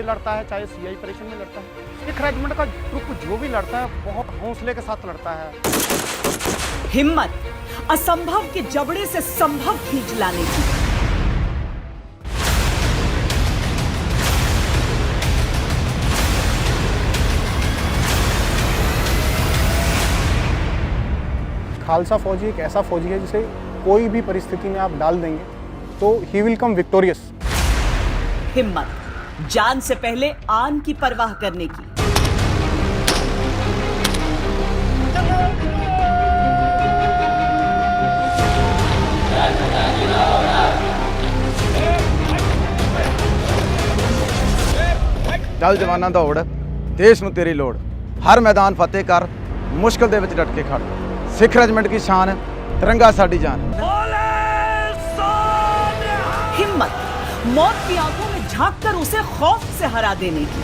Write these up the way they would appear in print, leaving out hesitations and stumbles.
लड़ता है, चाहे सीआई ऑपरेशन में लड़ता है, सिख रेजिमेंट का ग्रुप जो भी लड़ता है बहुत हौसले के साथ लड़ता है। हिम्मत, असंभव के जबड़े से संभव खींच लाने की। खालसा फौजी एक ऐसा फौजी है जिसे कोई भी परिस्थिति में आप डाल देंगे तो ही विल कम विक्टोरियस। हिम्मत, जान से पहले आन की परवाह करने की। ਚੱਲ ਜਵਾਨਾਂ ਦੌੜ, ਦੇਸ਼ ਨੂੰ ਤੇਰੀ ਲੋੜ, ਹਰ ਮੈਦਾਨ ਫਤਿਹ ਕਰ, ਮੁਸ਼ਕਿਲ ਦੇ ਵਿੱਚ ਡਟ ਕੇ ਖੜ, ਸਿੱਖ ਰੈਜੀਮੈਂਟ की शान, तिरंगा साडी जान। हिम्मत, मौत की आंखों में झांककर उसे खौफ से हरा देने की।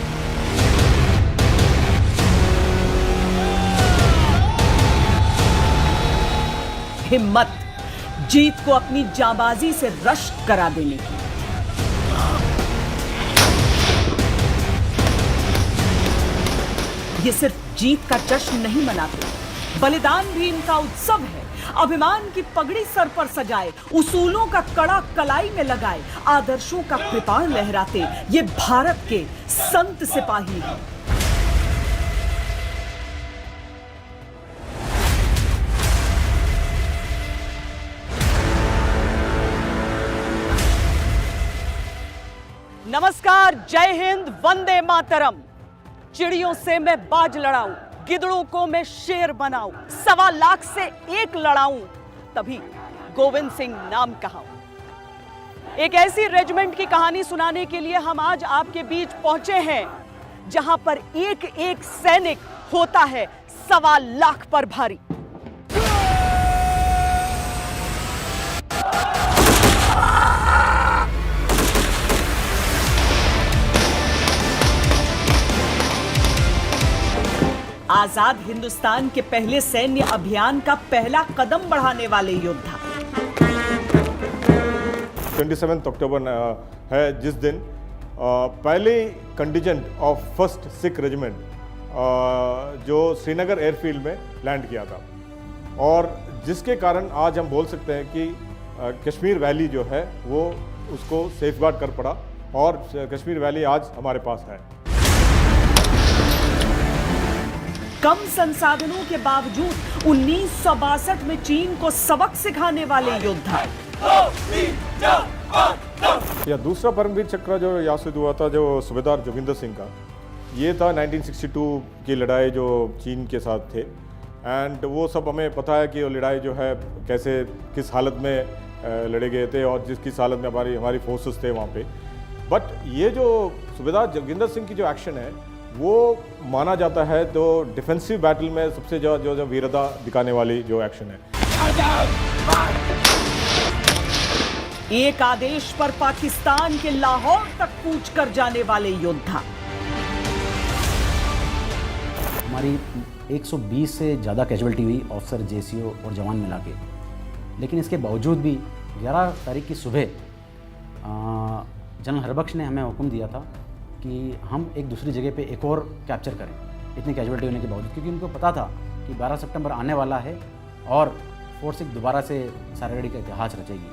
हिम्मत, जीत को अपनी जांबाजी से रश्क करा देने की। ये सिर्फ जीत का जश्न नहीं मनाते, बलिदान भी इनका उत्सव है। अभिमान की पगड़ी सर पर सजाए, उसूलों का कड़ा कलाई में लगाए, आदर्शों का कृपाण लहराते ये भारत के संत सिपाही हैं। नमस्कार, जय हिंद, वंदे मातरम। चिड़ियों से मैं बाज लड़ाऊं, गिदड़ों को मैं शेर बनाऊं, 1.25 लाख से एक लड़ाऊं, तभी गोविंद सिंह नाम कहाऊं। एक ऐसी रेजिमेंट की कहानी सुनाने के लिए हम आज आपके बीच पहुंचे हैं जहां पर एक एक सैनिक होता है 1.25 लाख पर भारी। आजाद हिंदुस्तान के पहले सैन्य अभियान का पहला कदम बढ़ाने वाले योद्धा। 27 अक्टूबर है जिस दिन पहले contingent of first Sikh regiment जो श्रीनगर एयरफील्ड में लैंड किया था, और जिसके कारण आज हम बोल सकते हैं कि कश्मीर वैली जो है वो उसको सेफगार्ड कर पड़ा, और कश्मीर वैली आज हमारे पास है। कम संसाधनों के बावजूद 1962 में चीन को सबक सिखाने वाले योद्धा। या दूसरा परमवीर चक्र जो यासिद हुआ था, जो सूबेदार जोगिंदर सिंह का, ये था 1962 की लड़ाई जो चीन के साथ थे। एंड वो सब हमें पता है कि वो लड़ाई जो है कैसे किस हालत में लड़े गए थे और किस हालत में हमारी फोर्सेस थे वहाँ पे। बट ये जो सूबेदार जोगिंदर सिंह की जो एक्शन है वो माना जाता है तो डिफेंसिव बैटल में सबसे जो वीरता दिखाने वाली जो एक्शन है। एक आदेश पर पाकिस्तान के लाहौर तक कूच कर जाने वाले योद्धा। हमारी 120 से ज़्यादा कैजुअल्टी हुई, ऑफिसर, जेसीओ और जवान मिला के। लेकिन इसके बावजूद भी 11 तारीख की सुबह जनरल हरबख्श ने हमें हुक्म दिया था कि हम एक दूसरी जगह पे एक और कैप्चर करें, इतनी कैजुअल्टी होने के बावजूद, क्योंकि उनको पता था कि 12 सितंबर आने वाला है और फोर्स एक दोबारा से सारागढ़ी का इतिहास रचेगी।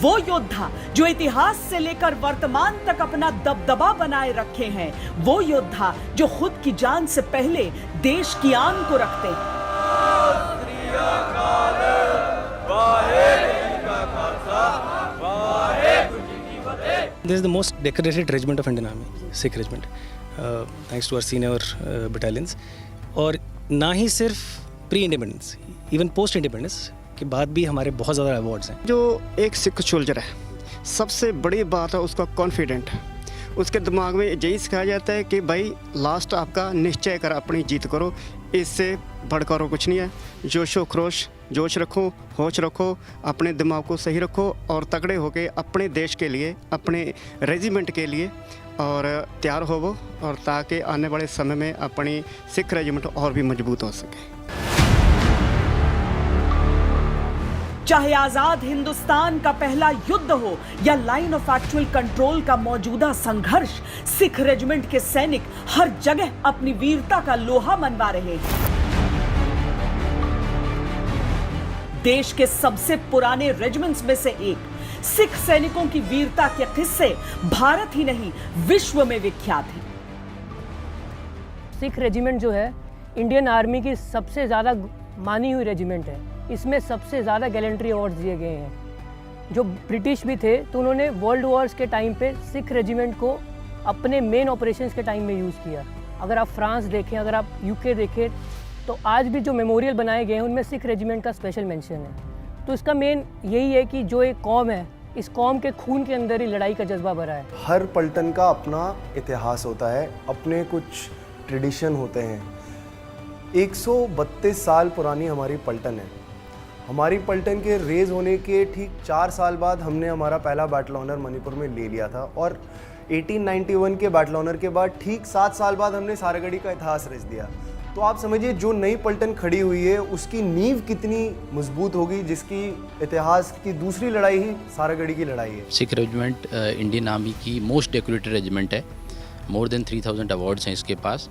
वो योद्धा जो इतिहास से लेकर वर्तमान तक अपना दबदबा बनाए रखे हैं, वो योद्धा जो खुद की जान से पहले देश की आन को रखते हैं। This is the most decorated regiment of Indian Army, Sikh regiment, thanks to our senior battalions. और ना ही सिर्फ pre independence, even post independence के बाद भी हमारे बहुत ज़्यादा अवार्ड्स हैं। जो एक सिख सोल्जर है, सबसे बड़ी बात है उसका कॉन्फिडेंट। उसके दिमाग में यही सिखाया जाता है कि भाई लास्ट आपका निश्चय कर अपनी जीत करो, इससे बढ़कर कुछ नहीं है। जोशो खरोश, जोश रखो, होश रखो, अपने दिमाग को सही रखो और तगड़े होके अपने देश के लिए, अपने रेजिमेंट के लिए और तैयार होवो, और ताकि आने वाले समय में अपनी सिख रेजिमेंट और भी मजबूत हो सके। चाहे आजाद हिंदुस्तान का पहला युद्ध हो या लाइन ऑफ एक्चुअल कंट्रोल का मौजूदा संघर्ष, सिख रेजिमेंट के सैनिक हर जगह अपनी वीरता का लोहा मनवा रहे हैं। देश के सबसे पुराने रेजिमेंट्स में से एक सिख सैनिकों की वीरता के किस्से भारत ही नहीं विश्व में विख्यात हैं। सिख रेजिमेंट जो है इंडियन आर्मी की सबसे ज़्यादा मानी हुई रेजिमेंट है। इसमें सबसे ज़्यादा गैलेंट्री अवार्ड्स दिए गए हैं। जो ब्रिटिश भी थे तो उन्होंने वर्ल्ड वॉर्स के टाइम पे सिख रेजिमेंट को अपने मेन ऑपरेशंस के टाइम में यूज़ किया। अगर आप फ्रांस देखें, अगर आप यूके देखें, तो आज भी जो मेमोरियल बनाए गए हैं उनमें सिख रेजिमेंट का स्पेशल मेंशन है। तो इसका मेन यही है कि जो एक कौम है, इस कौम के खून के अंदर ही लड़ाई का जज्बा भरा है। हर पलटन का अपना इतिहास होता है, अपने कुछ ट्रेडिशन होते हैं। 132 साल पुरानी हमारी पलटन है। हमारी पलटन के रेज होने के ठीक 4 साल बाद हमने हमारा पहला बैटल ऑनर मणिपुर में ले लिया था और 1891 के बैटल ऑनर के बाद ठीक 7 साल बाद हमने सारागढ़ी का इतिहास रच दिया। तो आप समझिए जो नई पलटन खड़ी हुई है उसकी नींव कितनी मजबूत होगी, जिसकी इतिहास की दूसरी लड़ाई ही सारागढ़ी की लड़ाई है। सिख रेजिमेंट इंडियन आर्मी की मोस्ट डेकोरेटेड रेजिमेंट है। मोर देन 3000 अवार्ड्स हैं इसके पास।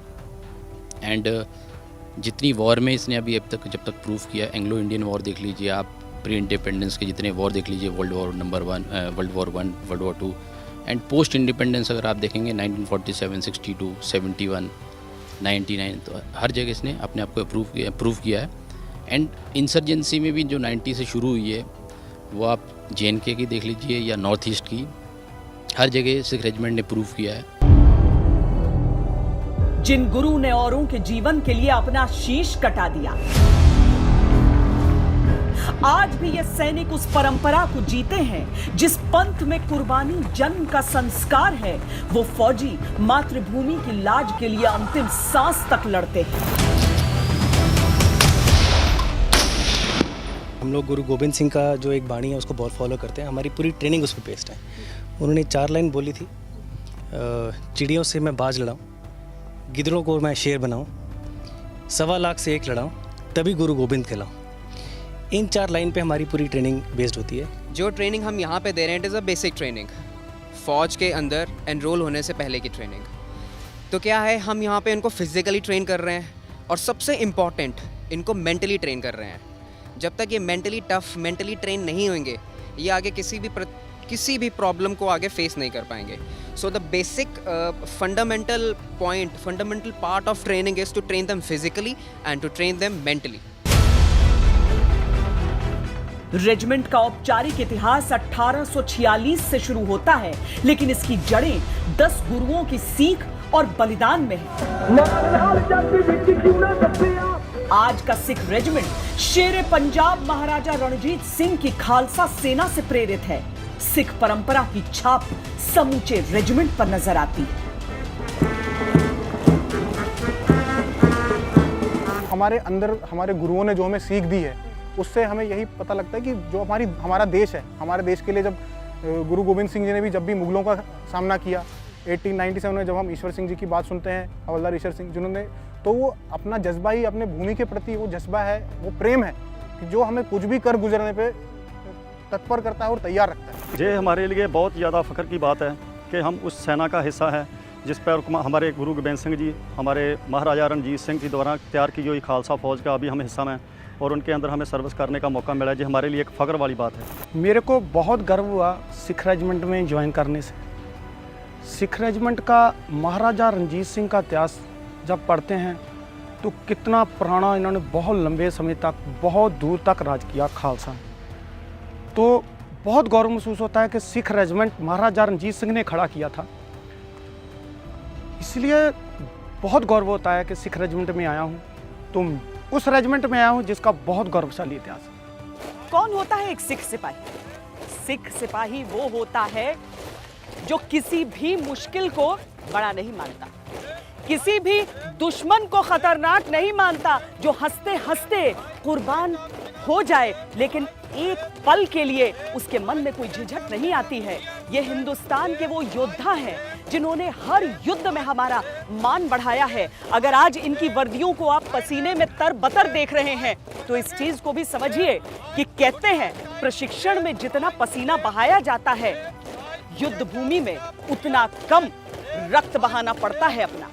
एंड जितनी वॉर में इसने अभी अब तक जब तक प्रूव किया, एंग्लो इंडियन वॉर देख लीजिए आप, प्री इंडिपेंडेंस के जितने वॉर देख लीजिए, world war number 1, world war 1, world war 2 and post independence अगर आप देखेंगे 1947, 62, 71, 99, तो हर जगह इसने अपने आप को प्रूव किया है। एंड इंसर्जेंसी में भी जो 90 से शुरू हुई है वो आप JNK की देख लीजिए या नॉर्थ ईस्ट की, हर जगह सिख रेजिमेंट ने प्रूव किया है। जिन गुरु ने औरों के जीवन के लिए अपना शीश कटा दिया, आज भी ये सैनिक उस परंपरा को जीते हैं जिस पंथ में कुर्बानी जन्म का संस्कार है। वो फौजी मातृभूमि की लाज के लिए अंतिम सांस तक लड़ते हैं। हम लोग गुरु गोविंद सिंह का जो एक बाणी है उसको बहुत फॉलो करते हैं। हमारी पूरी ट्रेनिंग उस पर बेस्ड है। उन्होंने 4 लाइन बोली थी, चिड़ियों से मैं बाज लड़ाऊं, गिदड़ों को मैं शेर बनाऊं, 1.25 लाख से 1 लड़ाऊं, तभी गुरु गोविंद कहलाऊं। इन 4 लाइन पे हमारी पूरी ट्रेनिंग बेस्ड होती है। जो ट्रेनिंग हम यहाँ पे दे रहे हैं, it is a basic training, फ़ौज के अंदर एनरोल होने से पहले की ट्रेनिंग। तो क्या है, हम यहाँ पे इनको फिज़िकली ट्रेन कर रहे हैं और सबसे इम्पॉर्टेंट इनको मेंटली ट्रेन कर रहे हैं। जब तक ये मेंटली टफ, मेंटली ट्रेन नहीं होंगे, ये आगे किसी भी प्रॉब्लम को आगे फेस नहीं कर पाएंगे। So the basic fundamental part of training is to train them physically and to train them mentally. Regiment का औपचारिक इतिहास 1846 से शुरू होता है, लेकिन इसकी जड़ें 10 गुरुओं की सीख और बलिदान में है। आज का सिख रेजिमेंट शेर पंजाब महाराजा रणजीत सिंह की खालसा सेना से प्रेरित है। सिख परंपरा की छाप समूचे रेजिमेंट पर नजर आती है। हमारे अंदर हमारे गुरुओं ने जो हमें सीख दी है उससे हमें यही पता लगता है कि जो हमारा देश है, हमारे देश के लिए जब गुरु गोविंद सिंह जी ने भी जब भी मुगलों का सामना किया 1897 में, जब हम ईश्वर सिंह जी की बात सुनते हैं, हवलदार ईश्वर सिंह जिन्होंने, तो वो अपना जज्बा ही अपने भूमि के प्रति वो जज्बा है, वो प्रेम है कि जो हमें कुछ भी कर गुजरने पे तत्पर करता है और तैयार रखता है। ये हमारे लिए बहुत ज़्यादा फ़ख्र की बात है कि हम उस सेना का हिस्सा है जिस पर हमारे गुरु गोबिंद सिंह जी, हमारे महाराजा रणजीत सिंह के द्वारा तैयार की गई खालसा फ़ौज का अभी हम हिस्सा में और उनके अंदर हमें सर्विस करने का मौका मिला है। जो हमारे लिए एक फ़ख्र वाली बात है। मेरे को बहुत गर्व हुआ सिख रेजिमेंट में ज्वाइन करने से। सिख रेजिमेंट का महाराजा रणजीत सिंह का इतिहास जब पढ़ते हैं तो कितना पुराना, इन्होंने बहुत लंबे समय तक, बहुत दूर तक राज किया खालसा। तो बहुत गौरव महसूस होता है कि सिख रेजिमेंट महाराजा रणजीत सिंह ने खड़ा किया था। इसलिए बहुत गौरव होता है कि सिख रेजिमेंट में आया हूँ, तो उस रेजिमेंट में आया हूँ जिसका बहुत गौरवशाली इतिहास है। कौन होता है एक सिख सिपाही? सिख सिपाही वो होता है जो किसी भी मुश्किल को बड़ा नहीं मानता, किसी भी दुश्मन को खतरनाक नहीं मानता, जो हंसते हंसते कुर्बान हो जाए लेकिन एक पल के लिए उसके मन में कोई झिझक नहीं आती है। ये हिंदुस्तान के वो योद्धा हैं जिन्होंने हर युद्ध में हमारा मान बढ़ाया है, अगर आज इनकी वर्दियों को आप पसीने में तरबतर देख रहे हैं तो इस चीज को भी समझिए कि कहते हैं प्रशिक्षण में जितना पसीना बहाया जाता है, युद्ध भूमि में उतना कम रक्त बहाना पड़ता है अपना।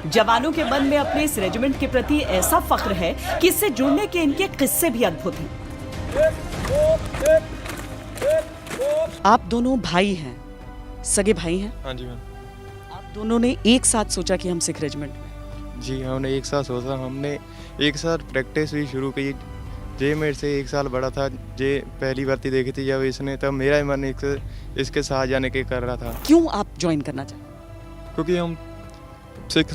जवानों के मन में अपने इस रेजिमेंट के प्रति ऐसा फख्र है कि इससे जुड़ने के इनके किस्से भी अद्भुत हैं। आप दोनों भाई हैं, सगे भाई हैं? हाँ जी मैम। आप दोनों ने एक साथ सोचा कि हम सिख रेजिमेंट में? जी हमने एक साथ सोचा, हमने एक साथ प्रैक्टिस भी शुरू की। जे मेरे से 1 साल बड़ा था, जे पहली भर्ती देखी थी जब इसने, तब मेरा ही मन इसके साथ जाने के कर रहा था। क्यों आप ज्वाइन करना चाहते? क्योंकि हम सिख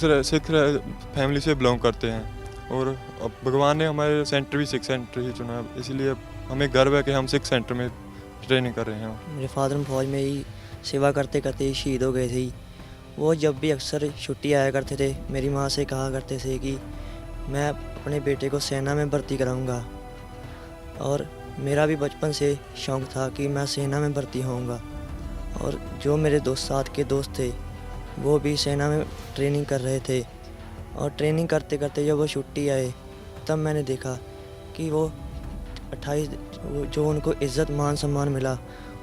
फैमिली से बिलोंग करते हैं और भगवान ने हमारे सेंटर भी सिख सेंटर ही चुना, इसलिए हमें गर्व है कि हम सिख सेंटर में ट्रेनिंग कर रहे हैं। मेरे फादर फौज में ही सेवा करते करते ही शहीद हो गए थे। वो जब भी अक्सर छुट्टी आया करते थे, मेरी माँ से कहा करते थे कि मैं अपने बेटे को सेना में भर्ती कराऊंगा, और मेरा भी बचपन से शौक़ था कि मैं सेना में भर्ती होऊंगा। और जो मेरे दोस्त साथ के दोस्त थे वो भी सेना में ट्रेनिंग कर रहे थे, और ट्रेनिंग करते करते जब वो छुट्टी आए तब मैंने देखा कि वो 28 जो उनको इज़्ज़त मान सम्मान मिला,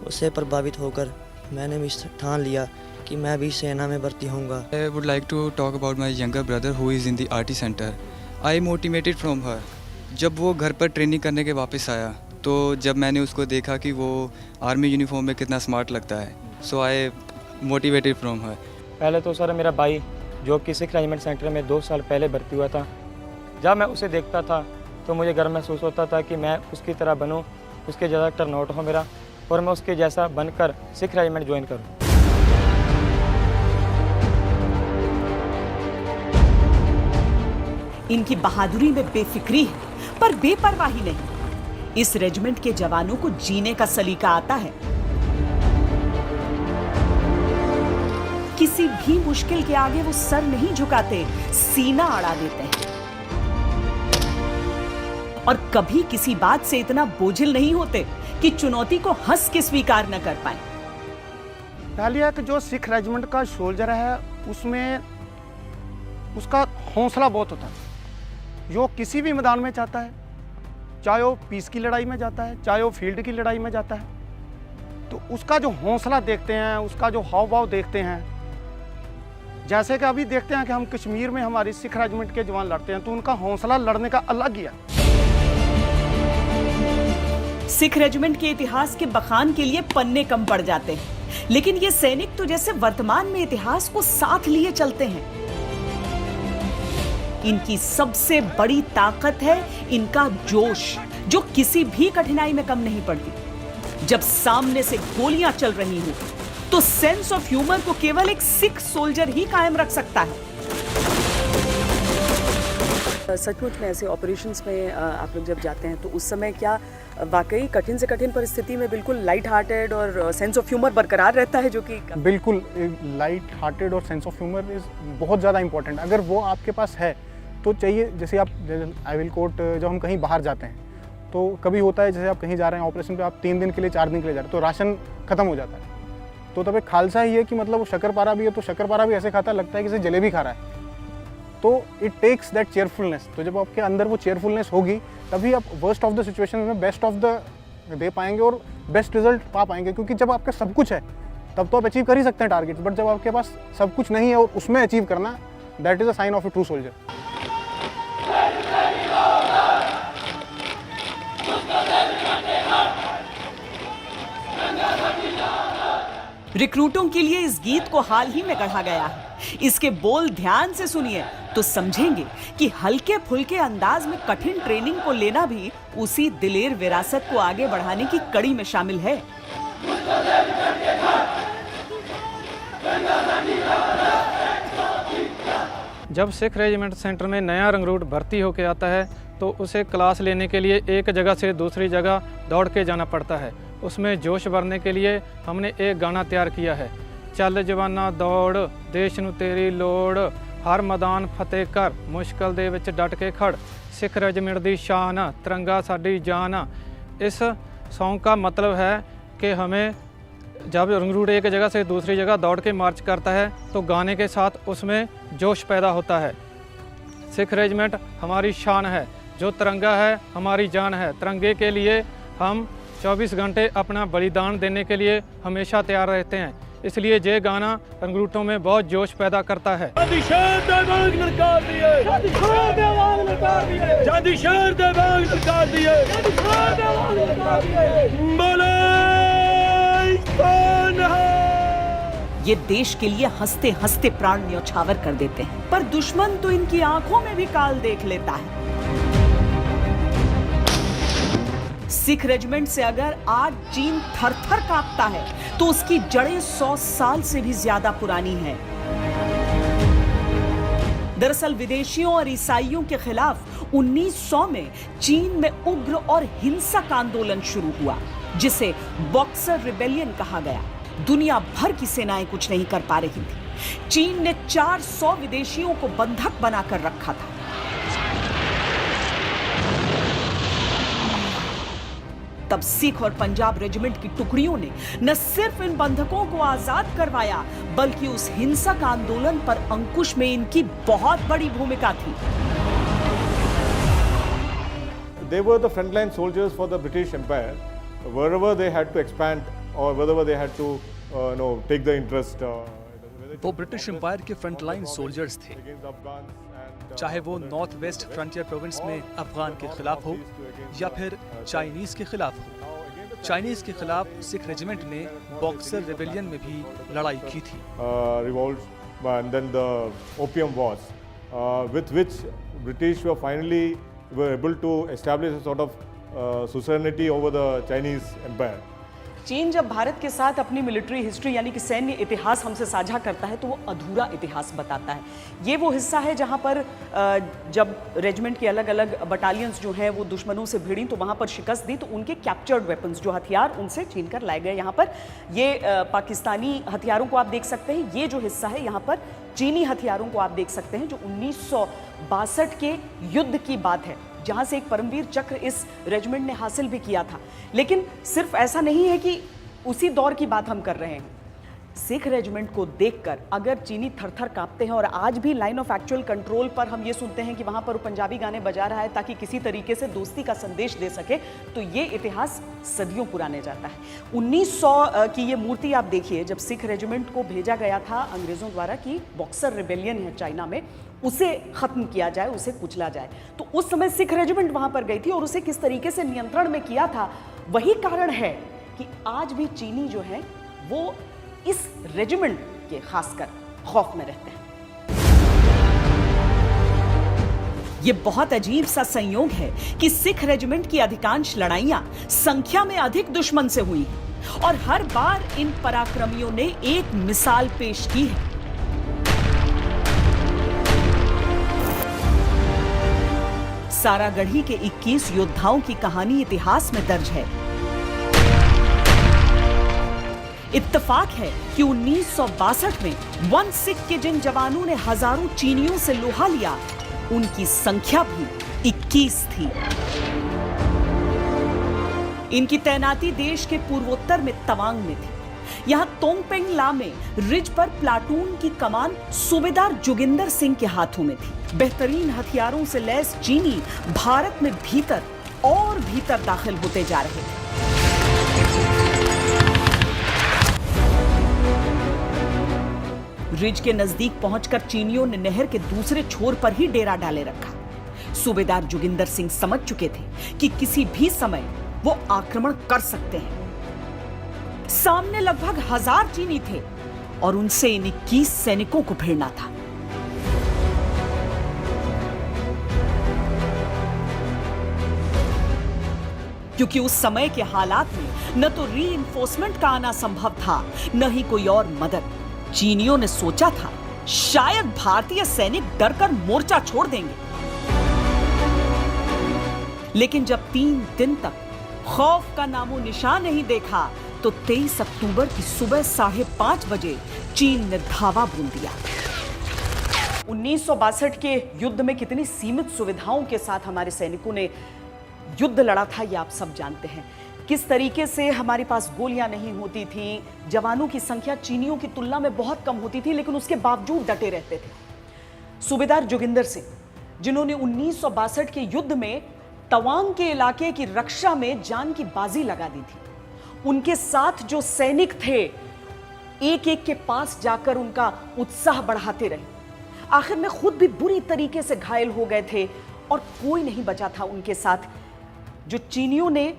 उससे प्रभावित होकर मैंने भी ठान लिया कि मैं भी सेना में भर्ती होऊंगा। I would like to talk about my younger brother who is in the RT center. I motivated from her. जब वो घर पर ट्रेनिंग करने के वापस आया तो जब मैंने उसको देखा कि वो आर्मी यूनिफॉर्म में कितना स्मार्ट लगता है, सो आई मोटिवेटेड फ्रॉम हर। पहले तो सर मेरा भाई जो कि सिख रेजिमेंट सेंटर में 2 साल पहले भर्ती हुआ था, जब मैं उसे देखता था तो मुझे गर्व महसूस होता था कि मैं उसकी तरह बनूं, उसके जैसा टर्नआउट हो मेरा, और मैं उसके जैसा बनकर सिख रेजिमेंट ज्वाइन करूं। इनकी बहादुरी में बेफिक्री है पर बेपरवाही नहीं। इस रेजिमेंट के जवानों को जीने का सलीका आता है। किसी भी मुश्किल के आगे वो सर नहीं झुकाते, सीना अड़ा देते हैं, और कभी किसी बात से इतना बोझिल नहीं होते कि चुनौती को हंस के स्वीकार न कर पाए। डालिया कि जो सिख रेजिमेंट का सोल्जर है उसमें उसका हौसला बहुत होता है। जो किसी भी मैदान में जाता है, चाहे वो पीस की लड़ाई में जाता है, चाहे वो फील्ड की लड़ाई में जाता है, तो उसका जो हौसला देखते हैं, उसका जो हाव भाव देखते हैं, जैसे कि अभी देखते हैं कि हम कश्मीर में हमारी सिख रेजिमेंट के जवान लड़ते हैं तो उनका हौसला लड़ने का अलग ही है। सिख रेजिमेंट के इतिहास के बखान के लिए पन्ने कम पड़ जाते हैं, लेकिन ये सैनिक तो जैसे वर्तमान में इतिहास को साथ लिए चलते हैं। इनकी सबसे बड़ी ताकत है इनका जोश, जो किसी भी कठिनाई में कम नहीं पड़ती। जब सामने से गोलियां चल रही हों तो सेंस ऑफ ह्यूमर को केवल एक सिख सोल्जर ही कायम रख सकता है। सचमुच में ऐसे ऑपरेशंस में आप लोग जब जाते हैं तो उस समय क्या वाकई कठिन से कठिन परिस्थिति में बिल्कुल लाइट हार्टेड और सेंस ऑफ ह्यूमर बरकरार रहता है? जो कि बिल्कुल लाइट हार्टेड और सेंस ऑफ ह्यूमर इज़ बहुत ज़्यादा इंपॉर्टेंट। अगर वो आपके पास है तो चाहिए। जैसे आप आई विल कोट, जब हम कहीं बाहर जाते हैं तो कभी होता है जैसे आप कहीं जा रहे हैं ऑपरेशन पे, आप 3 दिन के लिए 4 दिन के लिए जा रहे हैं तो राशन खत्म हो जाता है। तो तब एक खालसा ही है कि मतलब वो शक्करपारा भी है तो शक्करपारा भी ऐसे खाता लगता है कि जैसे जलेबी खा रहा है। तो इट टेक्स दैट चेयरफुलनेस। तो जब आपके अंदर वो चेयरफुलनेस होगी तभी आप वर्स्ट ऑफ द सिचुएशन में बेस्ट ऑफ द दे पाएंगे और बेस्ट रिजल्ट पा पाएंगे। क्योंकि जब आपका सब कुछ है तब तो आप अचीव कर ही सकते हैं टारगेट, बट जब आपके पास सब कुछ नहीं है और उसमें अचीव करना, that is a sign of a true soldier. रिक्रूटों के लिए इस गीत को हाल ही में गढ़ा गया है। इसके बोल ध्यान से सुनिए तो समझेंगे कि हल्के फुल्के अंदाज में कठिन ट्रेनिंग को लेना भी उसी दिलेर विरासत को आगे बढ़ाने की कड़ी में शामिल है। जब सिख रेजिमेंट सेंटर में नया रंगरूट भर्ती होकर आता है तो उसे क्लास लेने के लिए एक जगह से दूसरी जगह दौड़ के जाना पड़ता है। उसमें जोश भरने के लिए हमने एक गाना तैयार किया है। चल जवाना दौड़, देश नू तेरी लोड़, हर मैदान फतेह कर, मुश्किल दे विच डट के खड़, सिख रेजिमेंट दी शान, तिरंगा साडी जान। इस सॉन्ग का मतलब है कि हमें जब रंगरूट एक जगह से दूसरी जगह दौड़ के मार्च करता है तो गाने के साथ उसमें जोश पैदा होता है। सिख रेजिमेंट हमारी शान है, जो तिरंगा है हमारी जान है। तिरंगे के लिए हम 24 घंटे अपना बलिदान देने के लिए हमेशा तैयार रहते हैं, इसलिए ये गाना रंगरूटों में बहुत जोश पैदा करता है। ये देश के लिए हंसते हंसते प्राण न्यौछावर कर देते हैं, पर दुश्मन तो इनकी आंखों में भी काल देख लेता है। सिख रेजिमेंट से अगर आज चीन थर-थर कांपता है तो उसकी जड़ें 100 साल से भी ज्यादा पुरानी हैं। दरअसल विदेशियों और ईसाइयों के खिलाफ 1900 में चीन में उग्र और हिंसक आंदोलन शुरू हुआ, जिसे बॉक्सर रिबेलियन कहा गया। दुनिया भर की सेनाएं कुछ नहीं कर पा रही थी। चीन ने 400 विदेशियों को बंधक बनाकर रखा था। तब सिख और पंजाब रेजिमेंट की टुकड़ियों ने न सिर्फ इन बंधकों को आजाद करवाया, बल्कि उस हिंसक आंदोलन पर अंकुश में इनकी बहुत बड़ी भूमिका थी। They were the frontline soldiers for the British Empire, wherever they had to expand or wherever they had to take the interest. वो ब्रिटिश एम्पायर के फ्रंटलाइन सोल्जर्स थे, चाहे वो नॉर्थ वेस्ट फ्रंटियर प्रोविंस में अफगान के खिलाफ हो या फिर चाइनीज के खिलाफ हो। चाइनीज के खिलाफ सिख रेजिमेंट ने बॉक्सर रिबेलियन में भी लड़ाई की थी। Revolts and then the Opium Wars, with which British were able to establish a sort of suzerainty over the Chinese Empire. चीन जब भारत के साथ अपनी मिलिट्री हिस्ट्री यानी कि सैन्य इतिहास हमसे साझा करता है तो वो अधूरा इतिहास बताता है। ये वो हिस्सा है जहाँ पर जब रेजिमेंट की अलग अलग बटालियंस जो हैं वो दुश्मनों से भिड़ी तो वहाँ पर शिकस्त दी, तो उनके कैप्चर्ड वेपन्स जो हथियार उनसे छीन कर लाए गए। यहाँ पर ये पाकिस्तानी हथियारों को आप देख सकते हैं। ये जो हिस्सा है यहाँ पर चीनी हथियारों को आप देख सकते हैं, जो 1962 के युद्ध की बात है, जहां से एक परमवीर चक्र इस रेजिमेंट ने हासिल भी किया था। लेकिन सिर्फ ऐसा नहीं है कि उसी दौर की बात हम कर रहे हैं। सिख रेजिमेंट को देखकर अगर चीनी थर-थर कांपते हैं और आज भी लाइन ऑफ एक्चुअल कंट्रोल पर हम ये सुनते हैं कि वहां पर वो पंजाबी गाने बजा रहा है ताकि किसी तरीके से दोस्ती का संदेश दे सके, तो ये इतिहास सदियों पुराने जाता है। 1900 की ये मूर्ति आप देखिए, जब सिख रेजिमेंट को भेजा गया था अंग्रेजों द्वारा कि बॉक्सर रिबेलियन है चाइना में, उसे खत्म किया जाए, उसे कुचला जाए, तो उस समय सिख रेजिमेंट वहां पर गई थी और उसे किस तरीके से नियंत्रण में किया था। वही कारण है कि आज भी चीनी जो है वो इस रेजिमेंट के खासकर खौफ में रहते हैं। ये बहुत अजीब सा संयोग है कि सिख रेजिमेंट की अधिकांश लड़ाइयां संख्या में अधिक दुश्मन से हुई हैं और हर बार इन पराक्रमियों ने एक मिसाल पेश की है। सारागढ़ी के 21 योद्धाओं की कहानी इतिहास में दर्ज है। इत्तेफाक है कि 1962 में वन सिख के जिन जवानों ने हजारों चीनियों से लोहा लिया, उनकी संख्या भी 21 थी। इनकी तैनाती देश के पूर्वोत्तर में तवांग में थी। यहां तोंगपेंग ला में रिज पर प्लाटून की कमान सूबेदार जोगिंदर सिंह के हाथों में थी। बेहतरीन हथियारों से लैस चीनी भारत में भीतर और भीतर दाखिल होते जा रहे थे। रिज के नजदीक पहुंचकर चीनियों ने नहर के दूसरे छोर पर ही डेरा डाले रखा। सूबेदार जोगिंदर सिंह समझ चुके थे कि किसी भी समय वो आक्रमण कर सकते हैं। सामने लगभग 1000 चीनी थे और उनसे इन 21 सैनिकों को भिड़ना था। क्योंकि उस समय के हालात में न तो रीइंफोर्समेंट का आना संभव था, न ही कोई और मदद। चीनियों ने सोचा था शायद भारतीय सैनिक डरकर मोर्चा छोड़ देंगे, लेकिन जब 3 दिन तक खौफ का नामो निशान नहीं देखा तो 23 अक्टूबर की सुबह 5:30 बजे चीन ने धावा बोल दिया। 1962 के युद्ध में कितनी सीमित सुविधाओं के साथ हमारे सैनिकों ने युद्ध लड़ा था, ये आप सब जानते हैं। किस तरीके से हमारे पास गोलियां नहीं होती थी, जवानों की संख्या चीनियों की तुलना में बहुत कम होती थी, लेकिन उसके बावजूद डटे रहते थे। सूबेदार जोगिंदर सिंह, जिन्होंने 1962 के युद्ध में तवांग के इलाके की रक्षा में जान की बाजी लगा दी थी, उनके साथ जो सैनिक थे एक एक के पास जाकर उनका उत्साह बढ़ाते रहे। आखिर में खुद भी बुरी तरीके से घायल हो गए थे और कोई नहीं बचा था उनके साथ। जो चीनियों ने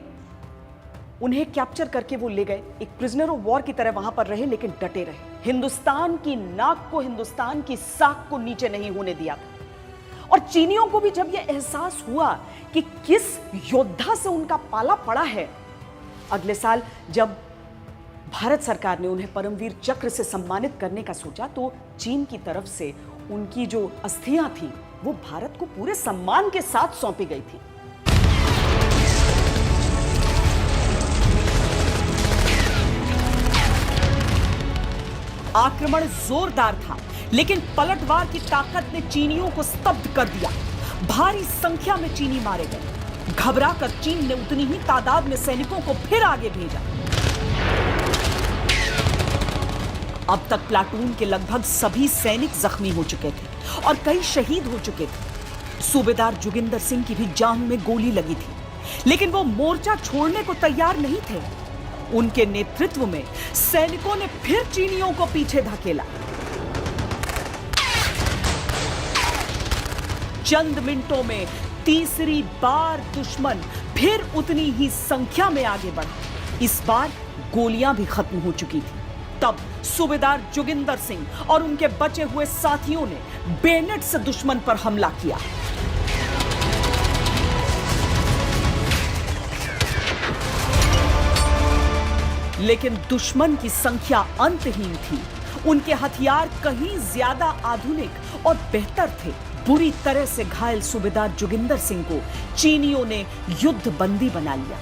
उन्हें कैप्चर करके वो ले गए, एक प्रिजनर ऑफ वॉर की तरह वहां पर रहे, लेकिन डटे रहे। हिंदुस्तान की नाक को, हिंदुस्तान की साख को नीचे नहीं होने दिया था। और चीनियों को भी जब यह एहसास हुआ कि किस योद्धा से उनका पाला पड़ा है, अगले साल जब भारत सरकार ने उन्हें परमवीर चक्र से सम्मानित करने का सोचा, तो चीन की तरफ से उनकी जो अस्थियां थी वो भारत को पूरे सम्मान के साथ सौंपी गई थी। आक्रमण जोरदार था, लेकिन पलटवार की ताकत ने चीनियों को स्तब्ध कर दिया। भारी संख्या में चीनी मारे गए। घबराकर चीन ने उतनी ही तादाद में सैनिकों को फिर आगे भेजा। अब तक प्लाटून के लगभग सभी सैनिक जख्मी हो चुके थे और कई शहीद हो चुके थे। सूबेदार जोगिंदर सिंह की भी जान में गोली लगी थी, लेकिन वो मोर्चा छोड़ने को तैयार नहीं थे। उनके नेतृत्व में सैनिकों ने फिर चीनियों को पीछे धकेला। चंद मिनटों में तीसरी बार दुश्मन फिर उतनी ही संख्या में आगे बढ़ा। इस बार गोलियां भी खत्म हो चुकी थी। तब सूबेदार जोगिंदर सिंह और उनके बचे हुए साथियों ने बेनेट से दुश्मन पर हमला किया। लेकिन दुश्मन की संख्या अंतहीन थी। उनके हथियार कहीं ज्यादा आधुनिक और बेहतर थे। बुरी तरह से घायल सूबेदार जोगिंदर सिंह को चीनियों ने युद्ध बंदी बना लिया।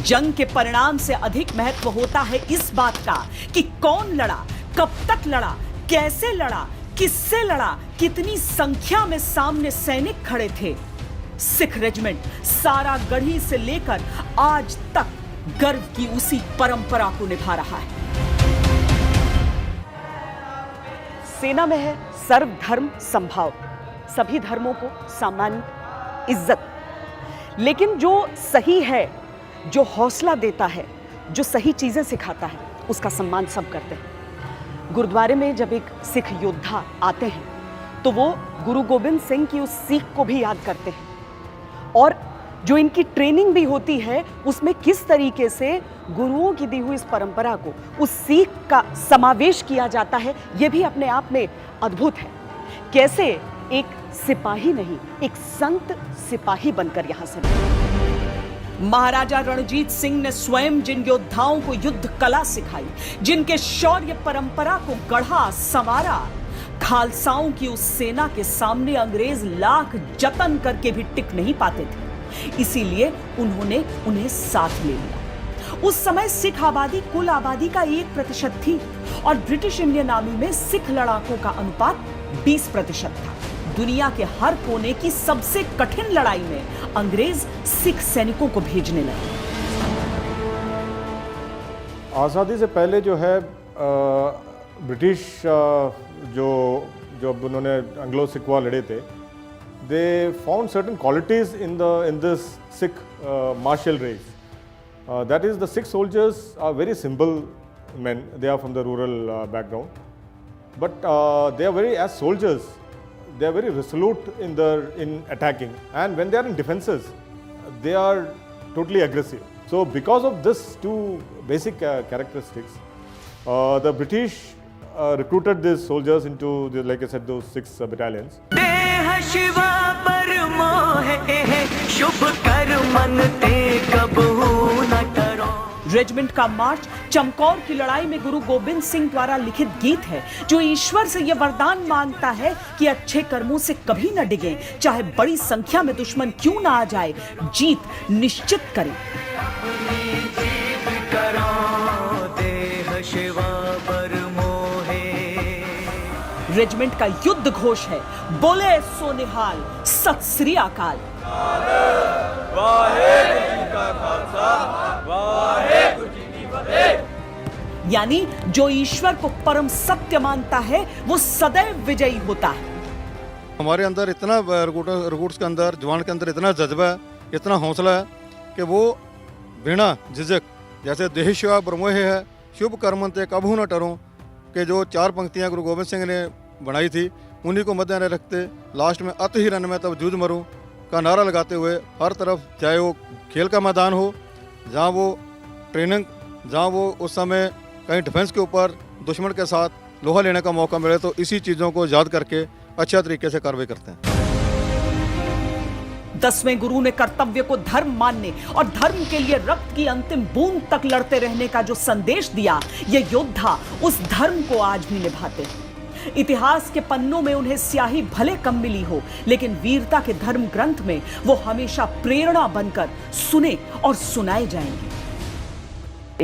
जंग के परिणाम से अधिक महत्व होता है इस बात का कि कौन लड़ा, कब तक लड़ा, कैसे लड़ा, किससे लड़ा, कितनी संख्या में सामने सैनिक खड़े थे। सिख रेजिमेंट सारागढ़ी से लेकर आज तक गर्व की उसी परंपरा को निभा रहा है। सेना में है सर्वधर्म समभाव, सभी धर्मों को सामान्य इज्जत। लेकिन जो सही है, जो हौसला देता है, जो सही चीजें सिखाता है, उसका सम्मान सब करते हैं। गुरुद्वारे में जब एक सिख योद्धा आते हैं तो वो गुरु गोबिंद सिंह की उस सीख को भी याद करते हैं, और जो इनकी ट्रेनिंग भी होती है उसमें किस तरीके से गुरुओं की दी हुई इस परंपरा को, उस सीख का समावेश किया जाता है, यह भी अपने आप में अद्भुत है। कैसे एक सिपाही नहीं, एक संत सिपाही बनकर यहां से महाराजा रणजीत सिंह ने स्वयं जिन योद्धाओं को युद्ध कला सिखाई, जिनके शौर्य परंपरा को गढ़ा संवारा, खालसाओं की उस सेना के सामने अंग्रेज लाख जतन करके भी टिक नहीं पाते थे। इसीलिए उन्होंने उन्हें साथ ले लिया। उस समय सिख आबादी कुल आबादी का 1% थी और ब्रिटिश इंडियन आर्मी में सिख लड़ाकों का अनुपात 20% था। दुनिया के हर कोने की सबसे कठिन लड़ाई में अंग्रेज सिख सैनिकों को भेजने लगे। आज़ादी से पहले जो है ब्रिटिश जब उन्होंने एंग्लो सिख वॉर लड़े थे, they found certain qualities in this Sikh martial race. That is, the Sikh soldiers are very simple men. They are from the rural background, but they are as soldiers, they are very resolute in attacking, and when they are in defenses, they are totally aggressive. So because of this two basic characteristics, the British recruited these soldiers into, like I said, those 6 battalions. Regiment का मार्च चमकौर की लड़ाई में गुरु गोबिंद सिंह द्वारा लिखित गीत है, जो ईश्वर से यह वरदान मांगता है कि अच्छे कर्मों से कभी न डिगे, चाहे बड़ी संख्या में दुश्मन क्यों ना आ जाए, जीत निश्चित करें। रेजिमेंट का युद्ध घोष है, बोले सो निहाल, सत श्री अकाल। यानी जो ईश्वर को परम सत्य मानता है वो सदैव विजयी होता है। हमारे अंदर इतना रिक्रूट्स के अंदर, जवान के अंदर इतना जज्बा है, इतना हौसला है कि वो बिना झिझक, जैसे देहिष्या ब्रह्मोह है शुभ कर्मंते कभू न टरो के जो 4 पंक्तियां गुरु गोविंद सिंह ने बनाई थी, उन्हीं को मद्देनजर रखते लास्ट में अत ही रन में तब जूझ मरूं का नारा लगाते हुए हर तरफ, चाहे वो खेल का मैदान हो, जहाँ वो ट्रेनिंग, जहाँ वो उस समय कहीं डिफेंस के ऊपर दुश्मन के साथ लोहा लेने का मौका मिले, तो इसी चीज़ों को याद करके अच्छे तरीके से कार्रवाई करते हैं। 10वें गुरु ने कर्तव्य को धर्म मानने और धर्म के लिए रक्त की अंतिम बूंद तक लड़ते रहने का जो संदेश दिया, ये योद्धा उस धर्म को आज भी निभाते हैं। इतिहास के पन्नों में उन्हें स्याही भले कम मिली हो, लेकिन वीरता के धर्म ग्रंथ में वो हमेशा प्रेरणा बनकर सुने और सुनाए जाएंगे।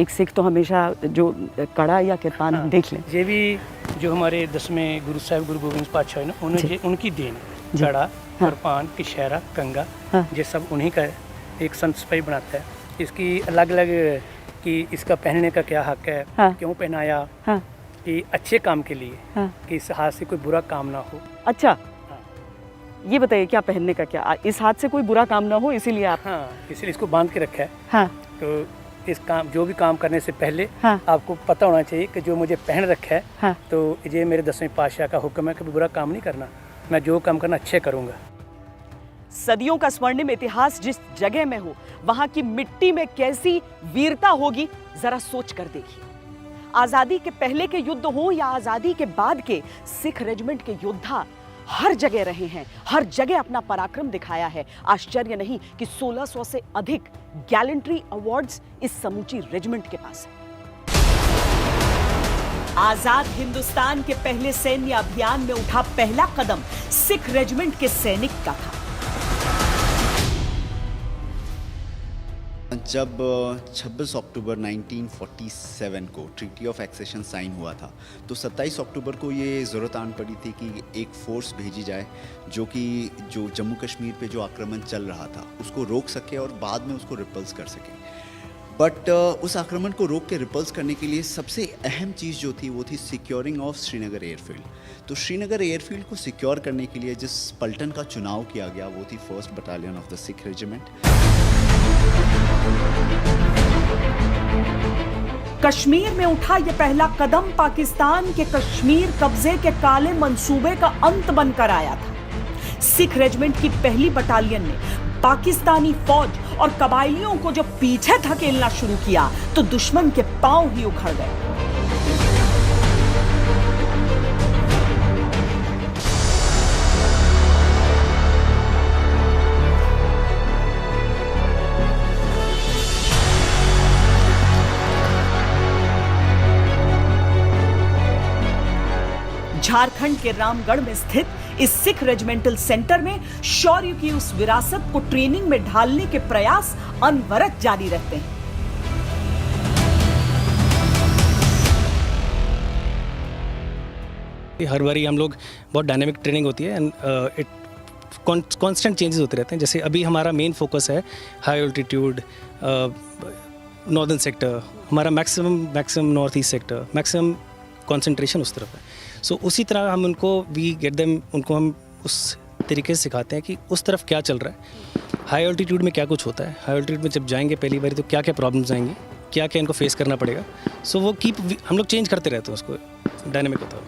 एक सिख तो हमेशा जो कड़ा या किरपान हम देख लें, ये भी जो हमारे 10वें गुरु साहब गुरु गोविंद पातशाह है ना, उन्हें उनकी देन है। कड़ा, किरपान, किशहरा, कंगा, ये सब उन्हीं का है। एक संत सिपाही बनाता है। इसकी अलग अलग कि इसका पहनने का क्या हक है, क्यों पहनाया, कि अच्छे काम के लिए, कि इस हाथ से कोई बुरा काम ना हो। अच्छा, ये बताइए क्या पहनने का क्या, इस हाथ से कोई बुरा काम ना हो, इसीलिए आप? हाँ, इसलिए इसको बांध के रखा है। तो इस काम, जो भी काम करने से पहले आपको पता होना चाहिए कि जो मुझे पहन रखा है, तो ये मेरे 10वें पातशाह का हुक्म है कि बुरा काम नहीं करना, मैं जो काम करना अच्छे करूँगा। सदियों का स्वर्णिम इतिहास जिस जगह में हो, वहां की मिट्टी में कैसी वीरता होगी, जरा सोच कर देखिए। आजादी के पहले के युद्ध हो या आजादी के बाद के, सिख रेजिमेंट के योद्धा हर जगह रहे हैं, हर जगह अपना पराक्रम दिखाया है। आश्चर्य नहीं कि 1600 से अधिक गैलेंट्री अवार्ड्स इस समूची रेजिमेंट के पास है। आजाद हिंदुस्तान के पहले सैन्य अभियान में उठा पहला कदम सिख रेजिमेंट के सैनिक का था। जब 26 अक्टूबर 1947 को ट्रीटी ऑफ एक्सेशन साइन हुआ था, तो 27 अक्टूबर को ये ज़रूरत आन पड़ी थी कि एक फ़ोर्स भेजी जाए जो जम्मू कश्मीर पे जो आक्रमण चल रहा था उसको रोक सके और बाद में उसको रिपल्स कर सके। बट उस आक्रमण को रोक के रिपल्स करने के लिए सबसे अहम चीज़ जो थी वो थी सिक्योरिंग ऑफ श्रीनगर एयरफील्ड। तो श्रीनगर एयरफील्ड को सिक्योर करने के लिए जिस पलटन का चुनाव किया गया वो थी 1st battalion of the Sikh regiment. Kashmir में उठा यह पहला कदम पाकिस्तान के कश्मीर कब्जे के काले मंसूबे का अंत बनकर आया था। सिख रेजिमेंट की पहली बटालियन ने पाकिस्तानी फौज और कबायलियों को जब पीछे धकेलना शुरू किया, तो दुश्मन के पांव ही उखड़ गए। झारखंड के रामगढ़ में स्थित इस सिख रेजिमेंटल सेंटर में शौर्य की उस विरासत को ट्रेनिंग में ढालने के प्रयास अनवरत जारी रहते हैं। हर बारी हम लोग बहुत डायनेमिक ट्रेनिंग होती है एंड इट कांस्टेंट चेंजेस होते रहते हैं। जैसे अभी हमारा मेन फोकस है हाई ऑल्टीट्यूड नॉर्दर्न सेक्टर, हमारा maximum north east sector, maximum concentration उस तरफ है। सो उसी तरह हम उनको हम उस तरीके से सिखाते हैं कि उस तरफ क्या चल रहा है, हाई ऑल्टीट्यूड में क्या कुछ होता है, हाई ऑल्टीट्यूड में जब जाएंगे पहली बार तो क्या क्या प्रॉब्लम्स आएंगी, क्या क्या इनको फेस करना पड़ेगा। सो वो हम लोग चेंज करते रहते हैं, उसको डायनेमिक होता है।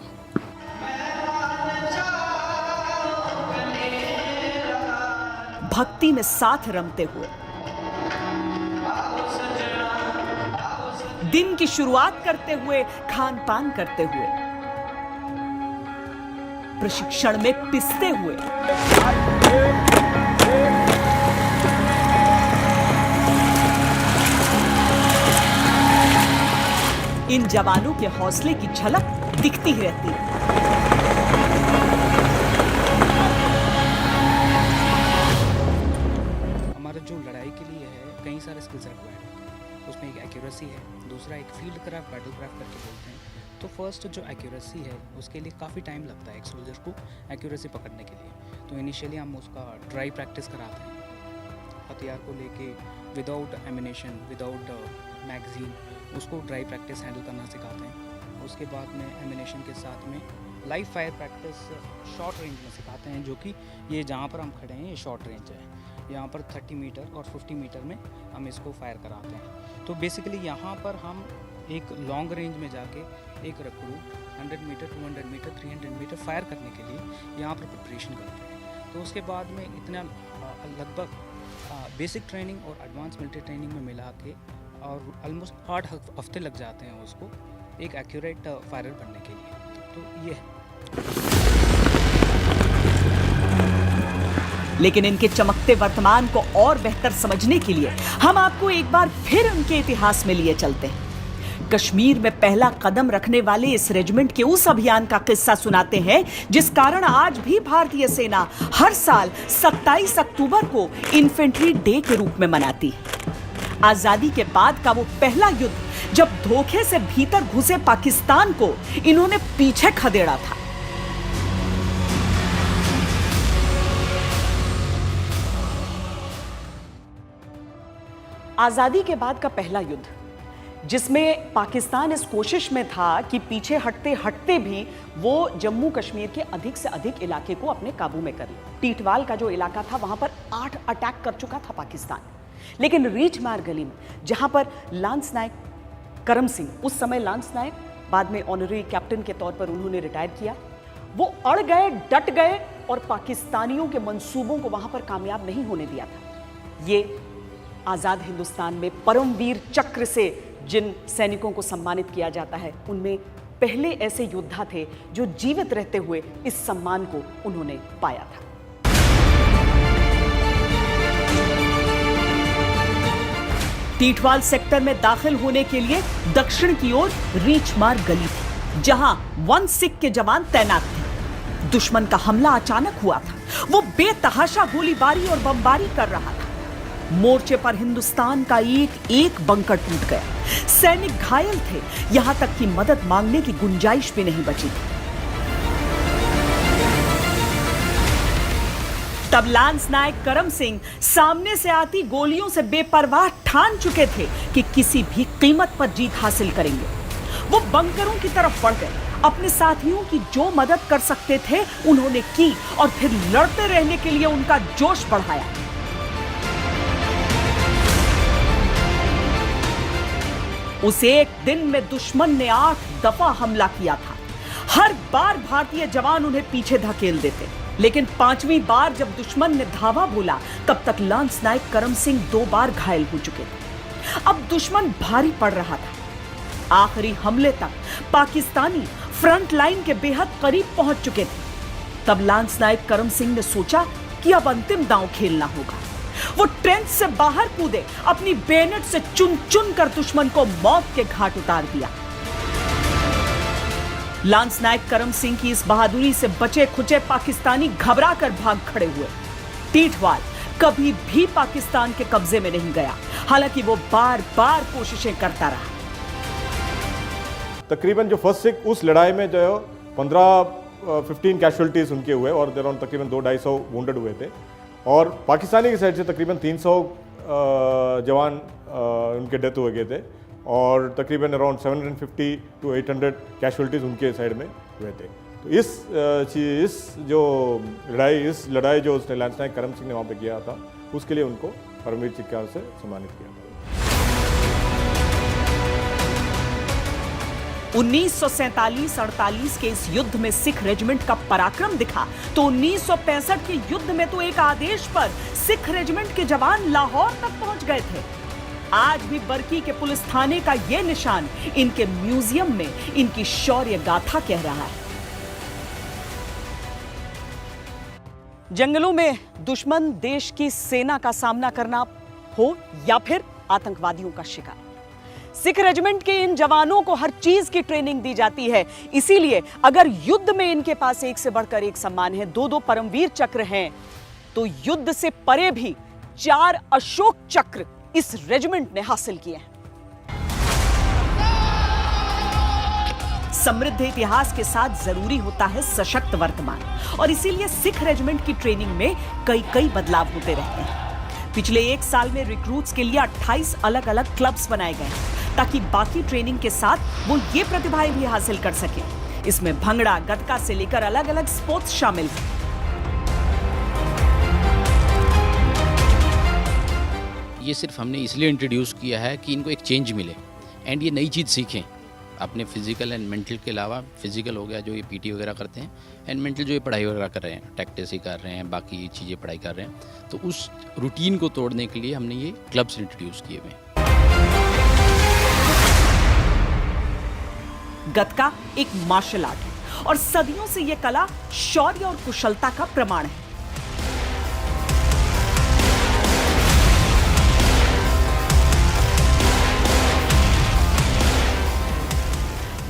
भक्ति में साथ रमते हुए, दिन की शुरुआत करते हुए, खान पान करते हुए, प्रशिक्षण में पिसते हुए, इन जवानों के हौसले की झलक दिखती ही रहती है। हमारा जो लड़ाई के लिए है कई सारे स्किल्स रिक्वायर्ड होते हैं। उसमें एक एक्यूरेसी है, दूसरा एक फील्ड क्राफ्ट बैटल क्राफ्ट करके बोलते हैं, तो फर्स्ट जो एक्यूरेसी है उसके लिए काफ़ी टाइम लगता है एक सोल्जर को एक्यूरेसी पकड़ने के लिए। तो इनिशियली हम उसका ड्राई प्रैक्टिस कराते हैं, हथियार को लेके विदाउट एमिनेशन, विदाउट मैगजीन, उसको ड्राई प्रैक्टिस हैंडल करना सिखाते हैं। उसके बाद में एमिनेशन के साथ में live fire practice short range में सिखाते हैं, जो कि ये जहाँ पर हम खड़े हैं ये शॉर्ट रेंज है। यहाँ पर 30 मीटर और 50 मीटर में हम इसको फायर कराते हैं। तो बेसिकली यहाँ पर हम एक लॉन्ग रेंज में जाके एक recruit 100 metre, 200 metre, 300 metre fire करने के लिए यहाँ पर प्रिपरेशन करते हैं। तो उसके बाद में इतना लगभग बेसिक ट्रेनिंग और एडवांस मिलिट्री ट्रेनिंग में मिला के और ऑलमोस्ट 8 हफ्ते लग जाते हैं उसको एक एक्यूरेट फायरर बनने के लिए। तो ये है। लेकिन इनके चमकते वर्तमान को और बेहतर समझने के लिए हम आपको एक बार फिर उनके इतिहास में लिए चलते हैं। कश्मीर में पहला कदम रखने वाले इस रेजिमेंट के उस अभियान का किस्सा सुनाते हैं जिस कारण आज भी भारतीय सेना हर साल 27 अक्टूबर को इन्फेंट्री डे के रूप में मनाती है। आजादी के बाद का वो पहला युद्ध जब धोखे से भीतर घुसे पाकिस्तान को इन्होंने पीछे खदेड़ा था। आजादी के बाद का पहला युद्ध जिसमें पाकिस्तान इस कोशिश में था कि पीछे हटते हटते भी वो जम्मू कश्मीर के अधिक से अधिक इलाके को अपने काबू में कर ले। टीटवाल का जो इलाका था वहां पर 8 अटैक कर चुका था पाकिस्तान, लेकिन रीच मार गली में जहां पर लांस नायक करम सिंह, उस समय लांस नायक, बाद में ऑनररी कैप्टन के तौर पर उन्होंने रिटायर किया, वो अड़ गए, डट गए और पाकिस्तानियों के मंसूबों को वहां पर कामयाब नहीं होने दिया था। ये आजाद हिंदुस्तान में परमवीर चक्र से जिन सैनिकों को सम्मानित किया जाता है उनमें पहले ऐसे योद्धा थे जो जीवित रहते हुए इस सम्मान को उन्होंने पाया था। टीटवाल सेक्टर में दाखिल होने के लिए दक्षिण की ओर रीछमार गली थी जहां 1 सिख के जवान तैनात थे। दुश्मन का हमला अचानक हुआ था। वो बेतहाशा गोलीबारी और बमबारी कर रहा था। मोर्चे पर हिंदुस्तान का एक एक बंकर टूट गया। सैनिक घायल थे, यहां तक कि मदद मांगने की गुंजाइश भी नहीं बची थी। तब लांस नायक करम सिंह सामने से आती गोलियों से बेपरवाह ठान चुके थे कि किसी भी कीमत पर जीत हासिल करेंगे। वो बंकरों की तरफ बढ़ गए। अपने साथियों की जो मदद कर सकते थे उन्होंने की और फिर लड़ते रहने के लिए उनका जोश बढ़ाया। उस एक दिन में दुश्मन ने 8 दफा हमला किया था। हर बार भारतीय जवान उन्हें पीछे धकेल देते, लेकिन 5वीं बार जब दुश्मन ने धावा बोला तब तक लांस नायक करम सिंह 2 बार घायल हो चुके थे। अब दुश्मन भारी पड़ रहा था। आखिरी हमले तक पाकिस्तानी फ्रंट लाइन के बेहद करीब पहुंच चुके थे। तब लांस नायक करम सिंह ने सोचा कि अब अंतिम दांव खेलना होगा। वो ट्रेंच से बाहर कूदे, अपनी बेनेट से चुन चुन कर दुश्मन को मौत के घाट उतार दिया। लांस नायक करम सिंह की इस बहादुरी से बचे खुचे पाकिस्तानी घबरा कर भाग खड़े हुए। टीटवाल कभी भी पाकिस्तान के कब्जे में नहीं गया, हालांकि वो बार बार कोशिशें करता रहा। तकरीबन जो फर्स्ट सिख उस लड़ाई में जो 15 कैजुअलिटीज उनके हुए और अराउंड तकरीबन 200-250 वुंडेड हुए थे, और पाकिस्तानी की साइड से तकरीबन 300 जवान उनके डेथ हो गए थे और तकरीबन अराउंड 750 to 800 कैजुअलिटीज़ उनके साइड में हुए थे। तो इस लड़ाई जो उसने लांस नायक करम सिंह ने वहाँ पे किया था, उसके लिए उनको परमवीर चक्र से सम्मानित किया था। 1947-48 के इस युद्ध में सिख रेजिमेंट का पराक्रम दिखा तो 1965 के युद्ध में तो एक आदेश पर सिख रेजिमेंट के जवान लाहौर तक पहुंच गए थे। आज भी बरकी के पुलिस थाने का यह निशान इनके म्यूजियम में इनकी शौर्य गाथा कह रहा है। जंगलों में दुश्मन देश की सेना का सामना करना हो या फिर आतंकवादियों का शिकार, सिख रेजिमेंट के इन जवानों को हर चीज की ट्रेनिंग दी जाती है। इसीलिए अगर युद्ध में इनके पास एक से बढ़कर एक सम्मान है, 2 परमवीर चक्र हैं, तो युद्ध से परे भी 4 अशोक चक्र इस रेजिमेंट ने हासिल किए हैं। समृद्ध इतिहास के साथ जरूरी होता है सशक्त वर्तमान, और इसीलिए सिख रेजिमेंट की ट्रेनिंग में कई बदलाव होते रहते हैं। पिछले 1 साल में रिक्रूट्स के लिए 28 अलग-अलग क्लब्स बनाए गए हैं, ताकि बाकी ट्रेनिंग के साथ वो ये प्रतिभाएं भी हासिल कर सके। इसमें भंगड़ा, गतका से लेकर अलग-अलग स्पोर्ट्स शामिल हैं। ये सिर्फ हमने इसलिए इंट्रोड्यूस किया है कि इनको एक चेंज मिले एंड ये नई चीज़ सीखें अपने फिजिकल एंड मेंटल के अलावा। फिजिकल हो गया जो ये पीटी वगैरह करते हैं, एंड मेंटल जो ये पढ़ाई वगैरह कर रहे हैं, टैक्टिस ही कर रहे हैं, बाकी चीज़ें पढ़ाई कर रहे हैं, तो उस रूटीन को तोड़ने के लिए हमने ये क्लब्स इंट्रोड्यूस किए हुए हैं। गतका एक मार्शल आर्ट है और सदियों से यह कला शौर्य और कुशलता का प्रमाण है।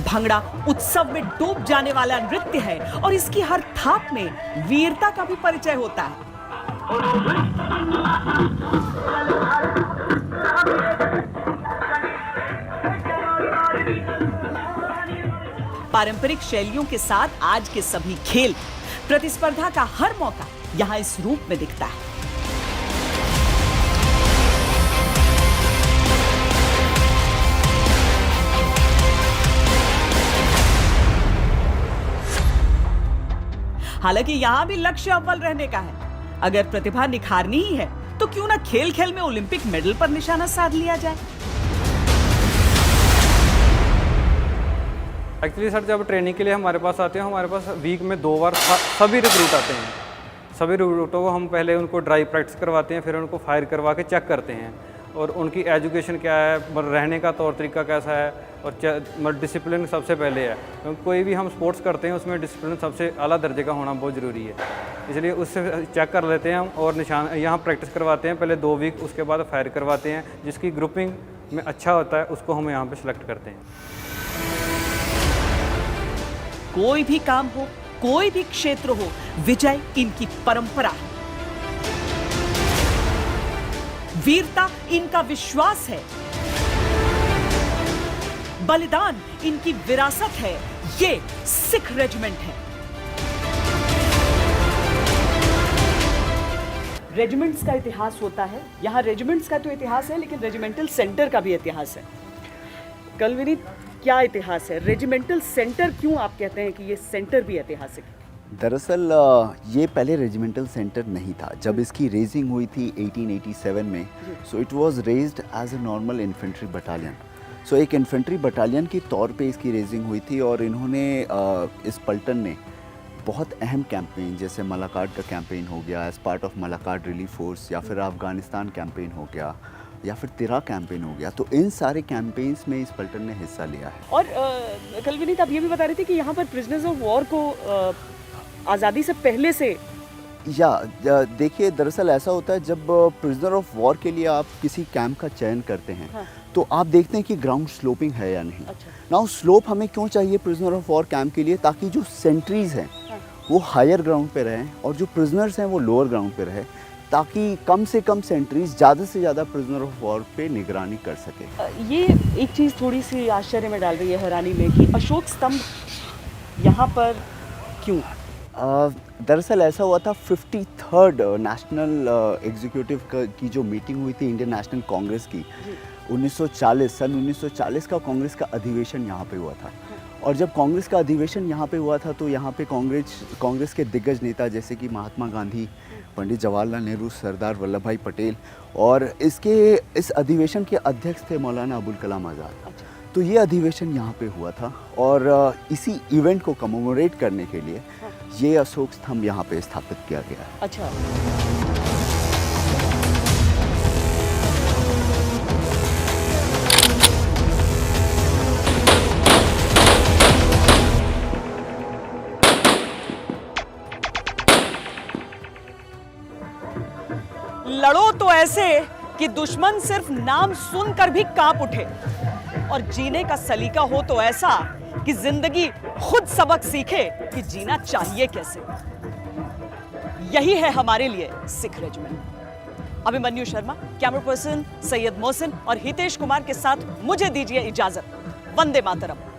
भंगड़ा उत्सव में डूब जाने वाला नृत्य है और इसकी हर थाप में वीरता का भी परिचय होता है। पारंपरिक शैलियों के साथ आज के सभी खेल, प्रतिस्पर्धा का हर मौका यहां इस रूप में दिखता है। हालांकि यहां भी लक्ष्य अव्वल रहने का है। अगर प्रतिभा निखारनी ही है तो क्यों ना खेल खेल में ओलंपिक मेडल पर निशाना साध लिया जाए। एक्चुअली सर, जब ट्रेनिंग के लिए हमारे पास आते हैं, हमारे पास वीक में 2 बार सभी रिक्रूट आते हैं। सभी रिक्रूटों को हम पहले उनको ड्राइव प्रैक्टिस करवाते हैं, फिर उनको फायर करवा के चेक करते हैं और उनकी एजुकेशन क्या है, रहने का तौर तरीका कैसा है, और डिसिप्लिन सबसे पहले है। क्योंकि कोई भी हम स्पोर्ट्स करते हैं उसमें डिसिप्लिन सबसे आला दर्जे का होना बहुत ज़रूरी है, इसलिए उससे चेक कर लेते हैं हम और निशान यहाँ प्रैक्टिस करवाते हैं पहले 2 वीक, उसके बाद फायर करवाते हैं। जिसकी ग्रुपिंग में अच्छा होता है उसको हम यहाँ पे सिलेक्ट करते हैं। कोई भी काम हो, कोई भी क्षेत्र हो, विजय इनकी परंपरा है। वीरता इनका विश्वास है, बलिदान इनकी विरासत है। ये सिख रेजिमेंट है। रेजिमेंट्स का इतिहास होता है, यहाँ रेजिमेंट्स का तो इतिहास है, लेकिन रेजिमेंटल सेंटर का भी इतिहास है। कलविनी, क्या इतिहास है? रेजिमेंटल सेंटर क्यों आप कहते हैं कि ये सेंटर भी ऐतिहासिक है? दरअसल ये पहले रेजिमेंटल सेंटर नहीं था। जब इसकी रेजिंग हुई थी 1887 में, so it was raised as a normal infantry battalion. So एक इन्फेंट्री बटालियन के तौर पे इसकी रेजिंग हुई थी और इन्होंने इस पलटन ने बहुत अहम कैंपेन, जैसे मलाकार्ड का कैंपेन हो गया as part of Malakand relief force, या फिर अफ़गानिस्तान कैंपेन हो गया, या फिर तिरा कैंपेन हो गया, तो इन सारे कैंपेन्स में इस पलटन ने हिस्सा लिया है। और कलविनी, आप ये भी बता रही थी कि यहाँ पर प्रिजनर्स ऑफ वॉर को आज़ादी से पहले से, देखिए, दरअसल ऐसा होता है जब प्रिजनर ऑफ वॉर के लिए आप किसी कैंप का चयन करते हैं, हाँ, तो आप देखते हैं कि ग्राउंड स्लोपिंग है या नहीं। अच्छा। नाउ स्लोप हमें क्यों चाहिए प्रिजनर ऑफ वॉर कैंप के लिए? ताकि जो सेंट्रीज हैं, हाँ, वो हायर ग्राउंड पे रहें और जो प्रिजनर्स हैं वो लोअर ग्राउंड पे रहे, ताकि कम से कम सेंट्रीज ज़्यादा से ज़्यादा प्रिजनर ऑफ वॉर पे निगरानी कर सके। ये एक चीज़ थोड़ी सी आश्चर्य में डाल रही है, हैरानी में, कि अशोक स्तंभ यहाँ पर क्यों? दरअसल ऐसा हुआ था 53rd नेशनल एग्जीक्यूटिव की जो मीटिंग हुई थी इंडियन नेशनल कांग्रेस की, 1940 सन 1940 का कांग्रेस का अधिवेशन यहाँ पे हुआ था। और जब कांग्रेस का अधिवेशन यहाँ पे हुआ था तो यहाँ पे कांग्रेस के दिग्गज नेता जैसे कि महात्मा गांधी, पंडित जवाहरलाल नेहरू, सरदार वल्लभ भाई पटेल, और इस अधिवेशन के अध्यक्ष थे मौलाना अबुल कलाम आज़ाद। तो ये अधिवेशन यहाँ पे हुआ था और इसी इवेंट को कमेमोरेट करने के लिए ये अशोक स्तंभ यहाँ पे स्थापित किया गया है। अच्छा। लड़ो तो ऐसे कि दुश्मन सिर्फ नाम सुनकर भी कांप उठे, और जीने का सलीका हो तो ऐसा कि जिंदगी खुद सबक सीखे कि जीना चाहिए कैसे। यही है हमारे लिए Sikh regiment. Abhimanyu Sharma, camera person Syed Mohsin और हितेश कुमार के साथ मुझे दीजिए इजाजत। वंदे मातरम।